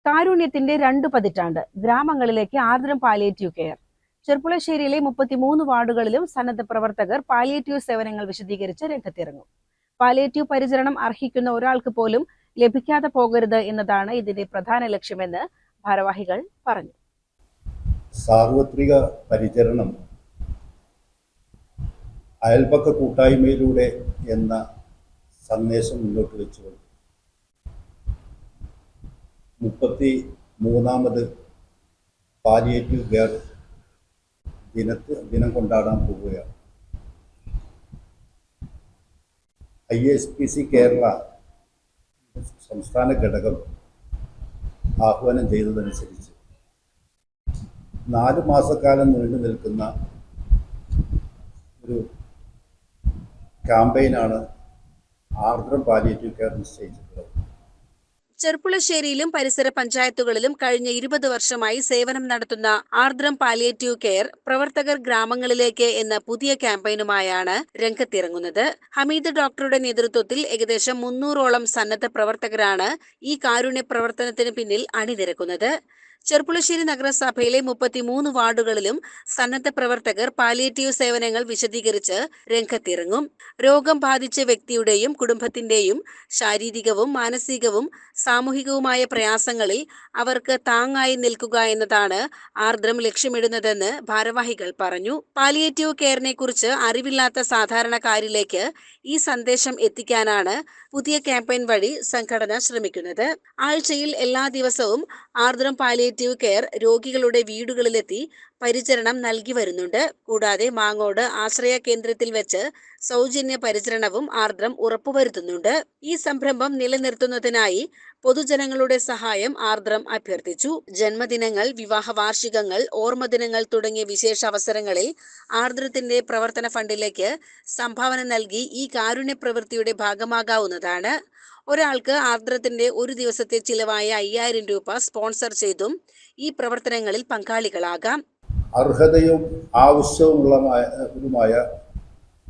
കാരുണ്യത്തിന്റെ 2 പതിറ്റാണ്ട് ഗ്രാമങ്ങളിലേക്ക് ആർദ്രം പാലിയേറ്റീവ് കെയർ. ചെർപ്പുളശ്ശേരിയിലെ 33 വാർഡുകളിലും സന്നദ്ധ പ്രവർത്തകർ പാലിയേറ്റീവ് സേവനങ്ങൾ വിശദീകരിച്ച് രംഗത്തിറങ്ങും. പാലിയേറ്റീവ് പരിചരണം അർഹിക്കുന്ന ഒരാൾക്ക് പോലും ലഭിക്കാതെ പോകരുത് എന്നതാണ് ഇതിന്റെ പ്രധാന ലക്ഷ്യമെന്ന് ഭാരവാഹികൾ പറഞ്ഞു. സാർവത്രിക പരിചരണം അയൽപക്ക കൂട്ടായ്മയിലൂടെ എന്ന സന്ദേശം മുന്നോട്ട് വെച്ചുകൊണ്ട് 33ാമത് പാലിയേറ്റീവ് കെയർ ദിനം കൊണ്ടാടാൻ പോവുകയാണ്. ISPC കേരള സംസ്ഥാന ഘടകം ആഹ്വാനം ചെയ്തതനുസരിച്ച് 4 മാസക്കാലം നീണ്ടു നിൽക്കുന്ന ഒരു ക്യാമ്പയിനാണ് ആർദ്രം പാലിയേറ്റീവ് കെയർ നിശ്ചയിച്ചിട്ടുള്ളത്. ചെർപ്പുളശ്ശേരിയിലും പരിസര പഞ്ചായത്തുകളിലും കഴിഞ്ഞ 20 വർഷമായി സേവനം നടത്തുന്ന ആർദ്രം പാലിയേറ്റീവ് കെയർ പ്രവർത്തകർ ഗ്രാമങ്ങളിലേക്ക് എന്ന പുതിയ ക്യാമ്പയിനുമായാണ് രംഗത്തിറങ്ങുന്നത്. ഹമീദ് ഡോക്ടറുടെ നേതൃത്വത്തിൽ ഏകദേശം 300ഓളം സന്നദ്ധ പ്രവർത്തകരാണ് ഈ കാരുണ്യ പ്രവർത്തനത്തിന് പിന്നിൽ അണിനിരക്കുന്നത്. ചെർപ്പുളശ്ശേരി നഗരസഭയിലെ 33 വാർഡുകളിലും സന്നദ്ധ പ്രവർത്തകർ പാലിയേറ്റീവ് സേവനങ്ങൾ വിശദീകരിച്ച് രംഗത്തിറങ്ങും. രോഗം ബാധിച്ച വ്യക്തിയുടെയും കുടുംബത്തിന്റെയും ശാരീരികവും മാനസികവും സാമൂഹികവുമായ പ്രയാസങ്ങളിൽ അവർക്ക് താങ്ങായി നിൽക്കുക എന്നതാണ് ആർദ്രം ലക്ഷ്യമിടുന്നതെന്ന് ഭാരവാഹികൾ പറഞ്ഞു. പാലിയേറ്റീവ് കെയറിനെ കുറിച്ച് അറിവില്ലാത്ത സാധാരണക്കാരിലേക്ക് ഈ സന്ദേശം എത്തിക്കാനാണ് പുതിയ ക്യാമ്പയിൻ വഴി സംഘടന ശ്രമിക്കുന്നത്. ആഴ്ചയിൽ എല്ലാ ദിവസവും ആർദ്രം പാലിയേറ്റീവ് കെയർ രോഗികളുടെ വീടുകളിലെത്തി പരിചരണം നൽകി വരുന്നുണ്ട്. കൂടാതെ മാങ്ങോട് ആശ്രയ കേന്ദ്രത്തിൽ വെച്ച് സൗജന്യ പരിചരണവും ആർദ്രം ഉറപ്പുവരുത്തുന്നുണ്ട്. ഈ സംരംഭം നിലനിർത്തുന്നതിനായി പൊതുജനങ്ങളുടെ സഹായം ആർദ്രം അഭ്യർത്ഥിച്ചു. ജന്മദിനങ്ങൾ, വിവാഹ വാർഷികങ്ങൾ, ഓർമ്മദിനങ്ങൾ തുടങ്ങിയ വിശേഷ അവസരങ്ങളിൽ ആർദ്രത്തിന്റെ പ്രവർത്തന ഫണ്ടിലേക്ക് സംഭാവന നൽകി ഈ കാരുണ്യ പ്രവൃത്തിയുടെ ഭാഗമാകാവുന്നതാണ്. ഒരാൾക്ക് ആർദ്രത്തിന്റെ ഒരു ദിവസത്തെ ചിലവായ 5000 രൂപ സ്പോൺസർ ചെയ്തും ഈ പ്രവർത്തനങ്ങളിൽ പങ്കാളികളാകാം. അർഹതയും ആവശ്യവുമുള്ളതുമായ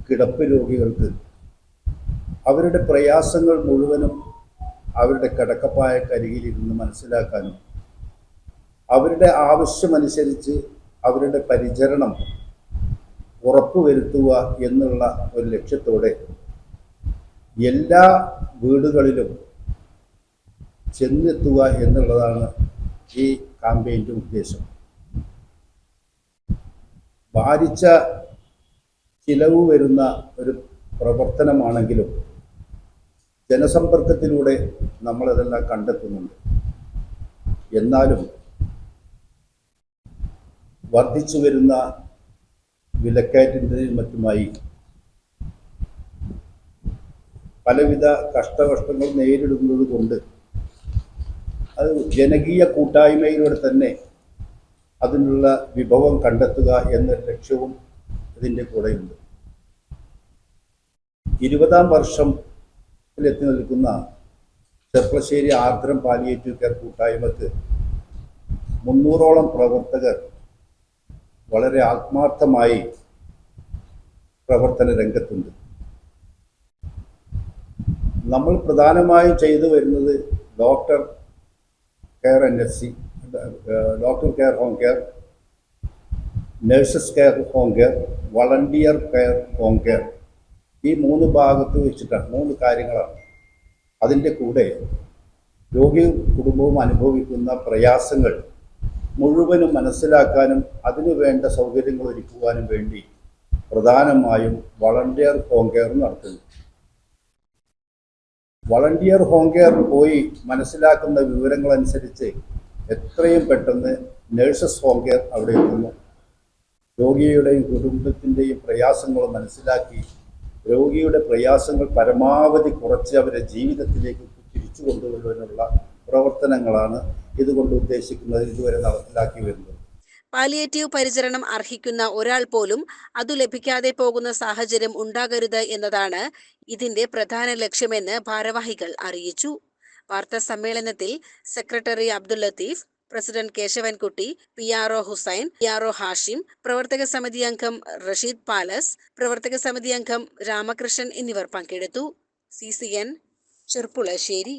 കിടപ്പ് രോഗികൾക്ക് അവരുടെ പ്രയാസങ്ങൾ മുഴുവനും അവരുടെ കിടക്കപ്പായക്കരികിലിരുന്ന് മനസ്സിലാക്കാനും അവരുടെ ആവശ്യമനുസരിച്ച് അവരുടെ പരിചരണം ഉറപ്പുവരുത്തുക എന്നുള്ള ഒരു ലക്ഷ്യത്തോടെ എല്ലാ വീടുകളിലും ചെന്നെത്തുക എന്നുള്ളതാണ് ഈ ക്യാമ്പയിൻ്റെ ഉദ്ദേശം. ഭാരിച്ച ചിലവ് വരുന്ന ഒരു പ്രവർത്തനമാണെങ്കിലും ജനസമ്പർക്കത്തിലൂടെ നമ്മളതെല്ലാം കണ്ടെത്തുന്നുണ്ട്. എന്നാലും വർദ്ധിച്ചു വരുന്ന വിലക്കയറ്റത്തിനും മറ്റുമായി പലവിധ കഷ്ടങ്ങൾ നേരിടുന്നത് കൊണ്ട് അത് ജനകീയ കൂട്ടായ്മയിലൂടെ തന്നെ അതിനുള്ള വിഭവം കണ്ടെത്തുക എന്ന ലക്ഷ്യവും ഇതിൻ്റെ കൂടെയുണ്ട്. 20ാം വർഷത്തിലെത്തി നിൽക്കുന്ന ചെർപ്പുളശ്ശേരി ആർദ്രം പാലിയേറ്റീവ് കെയർ കൂട്ടായ്മക്ക് 300ഓളം പ്രവർത്തകർ വളരെ ആത്മാർത്ഥമായി പ്രവർത്തന രംഗത്തുണ്ട്. നമ്മൾ പ്രധാനമായും ചെയ്തു വരുന്നത് doctor care NSC, doctor care home care, nurses care home care, volunteer care home care, ഈ 3 ഭാഗത്ത് വെച്ചിട്ടാണ് 3 കാര്യങ്ങളാണ്. അതിൻ്റെ കൂടെ രോഗിയും കുടുംബവും അനുഭവിക്കുന്ന പ്രയാസങ്ങൾ മുഴുവനും മനസ്സിലാക്കാനും അതിനു വേണ്ട സൗകര്യങ്ങൾ ഒരുക്കുവാനും വേണ്ടി പ്രധാനമായും വളണ്ടിയർ ഹോം കെയർ നടത്തുന്നു. വളണ്ടിയർ ഹോം കെയർ പോയി മനസ്സിലാക്കുന്ന വിവരങ്ങളനുസരിച്ച് എത്രയും പെട്ടെന്ന് നഴ്സസ് ഹോം കെയർ അവിടെ എത്തുന്നു. രോഗിയുടെയും കുടുംബത്തിൻ്റെയും പ്രയാസങ്ങൾ മനസ്സിലാക്കി രോഗിയുടെ പ്രയാസങ്ങൾ പരമാവധി കുറച്ച് അവരെ ജീവിതത്തിലേക്ക് തിരിച്ചു കൊണ്ടുവരുവാനുള്ള പ്രവർത്തനങ്ങളാണ് ഇതുകൊണ്ട് ഉദ്ദേശിക്കുന്നത്, ഇതുവരെ നടപ്പിലാക്കി വരുന്നത്. പാലിയേറ്റീവ് പരിചരണം അർഹിക്കുന്ന ഒരാൾ പോലും അതു ലഭിക്കാതെ പോകുന്ന സാഹചര്യം ഉണ്ടാകരുത് എന്നതാണ് ഇതിന്റെ പ്രധാന ലക്ഷ്യമെന്ന് ഭാരവാഹികൾ അറിയിച്ചു. വാർത്താ സമ്മേളനത്തിൽ secretary Abdul Latheef, president Keshavankutty, PRO Hussain, PRO Hashim, പ്രവർത്തക സമിതി അംഗം റഷീദ് പാലസ്, പ്രവർത്തക സമിതി അംഗം രാമകൃഷ്ണൻ എന്നിവർ പങ്കെടുത്തു. CCN ചെർപ്പുളശ്ശേരി.